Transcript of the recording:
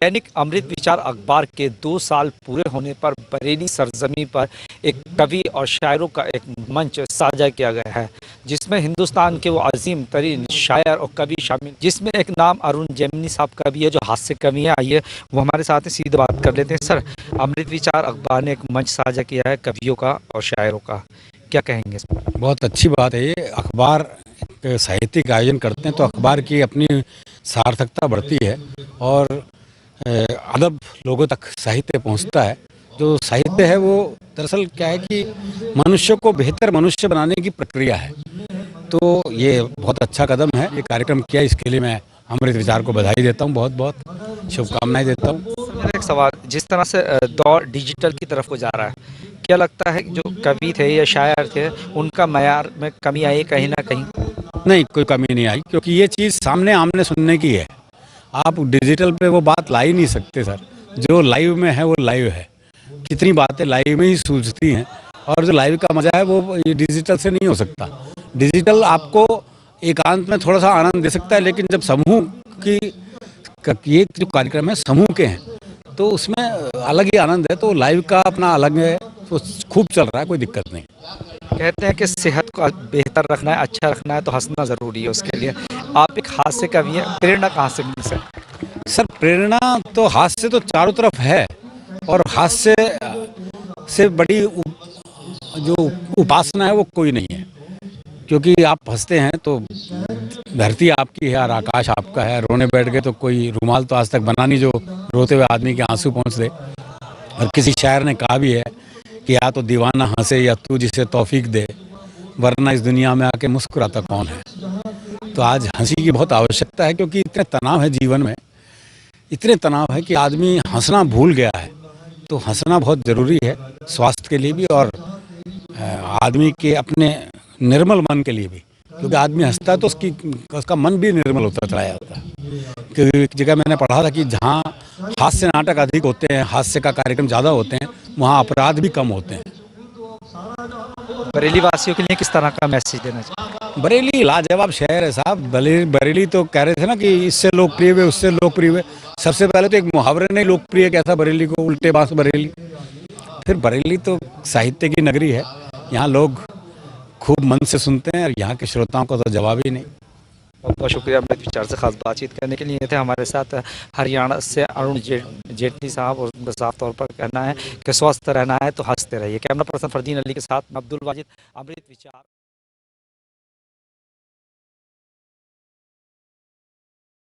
दैनिक अमृत विचार अखबार के 2 साल पूरे होने पर बरेली सरजमी पर एक कवि और शायरों का एक मंच साझा किया गया है, जिसमें हिंदुस्तान के वो अजीम तरीन शायर और कवि शामिल, जिसमें एक नाम अरुण जेमिनी साहब का भी है, जो हास्य कवि है। आइए वो हमारे साथ सीधे बात कर लेते हैं। सर, अमृत विचार अखबार ने एक मंच साझा किया है कवियों का और शायरों का, क्या कहेंगे इस पर? बहुत अच्छी बात है। ये अखबार एक साहित्यिक आयोजन करते हैं तो अखबार की अपनी सार्थकता बढ़ती है और अदब लोगों तक साहित्य पहुंचता है। जो साहित्य है वो दरअसल क्या है कि मनुष्य को बेहतर मनुष्य बनाने की प्रक्रिया है। तो ये बहुत अच्छा कदम है, ये कार्यक्रम किया, इसके लिए मैं अमृत विचार को बधाई देता हूँ, बहुत बहुत शुभकामनाएं देता हूँ। मेरा एक सवाल, जिस तरह से दौर डिजिटल की तरफ को जा रहा है, क्या लगता है कि जो कवि थे या शायर थे उनका मयार में कमी आई कहीं ना कहीं? नहीं, कोई कमी नहीं आई, क्योंकि ये चीज़ सामने आमने सुनने की है। आप डिजिटल पे वो बात ला ही नहीं सकते सर। जो लाइव में है वो लाइव है। कितनी बातें लाइव में ही सूझती हैं और जो लाइव का मजा है वो ये डिजिटल से नहीं हो सकता। डिजिटल आपको एकांत में थोड़ा सा आनंद दे सकता है, लेकिन जब समूह की ये जो कार्यक्रम है समूह के हैं तो उसमें अलग ही आनंद है। तो लाइव का अपना अलग है, तो खूब चल रहा है, कोई दिक्कत नहीं। कहते हैं कि सेहत को बेहतर रखना है, अच्छा रखना है तो हंसना ज़रूरी है। उसके लिए आप एक हास्य कवि हैं, प्रेरणा कहाँ से मिली सर? सर, प्रेरणा तो हास्य तो चारों तरफ है और हास्य से बड़ी जो उपासना है वो कोई नहीं है। क्योंकि आप हंसते हैं तो धरती आपकी है और आकाश आपका है। रोने बैठ गए तो कोई रुमाल तो आज तक बना नहीं जो रोते हुए आदमी के आंसू पहुँच दे। और किसी शायर ने कहा भी है कि या तो दीवाना हंसे या तू जिसे तौफीक दे, वरना इस दुनिया में आके मुस्कुराता कौन है। तो आज हंसी की बहुत आवश्यकता है, क्योंकि इतने तनाव है जीवन में, इतने तनाव है कि आदमी हंसना भूल गया है। तो हंसना बहुत ज़रूरी है स्वास्थ्य के लिए भी और आदमी के अपने निर्मल मन के लिए भी। क्योंकि आदमी हंसता है तो उसका मन भी निर्मल होता चला जाता है। क्योंकि एक जगह मैंने पढ़ा था कि जहाँ हास्य नाटक अधिक होते हैं, हास्य का कार्यक्रम ज़्यादा होते हैं, वहाँ अपराध भी कम होते हैं। बरेली वासियों के लिए किस तरह का मैसेज देना चाहिए? बरेली लाजवाब शहर है साहब। बरेली तो कह रहे थे ना कि इससे लोकप्रिय हुए, उससे लोकप्रिय हुए। सबसे पहले तो एक मुहावरे ने लोकप्रिय किया था बरेली को, उल्टे बांस बरेली। फिर बरेली तो साहित्य की नगरी है, यहाँ लोग खूब मन से सुनते हैं और यहाँ के श्रोताओं का तो जवाब ही नहीं। बहुत बहुत शुक्रिया अमृत विचार से खास बातचीत करने के लिए। ये थे हमारे साथ हरियाणा से अरुण जेटली साहब, और उनका साफ तौर पर कहना है कि स्वस्थ रहना है तो हंसते रहिए। कैमरा पर्सन फरदीन अली के साथ मैं अब्दुल वाजिद, अमृत विचार।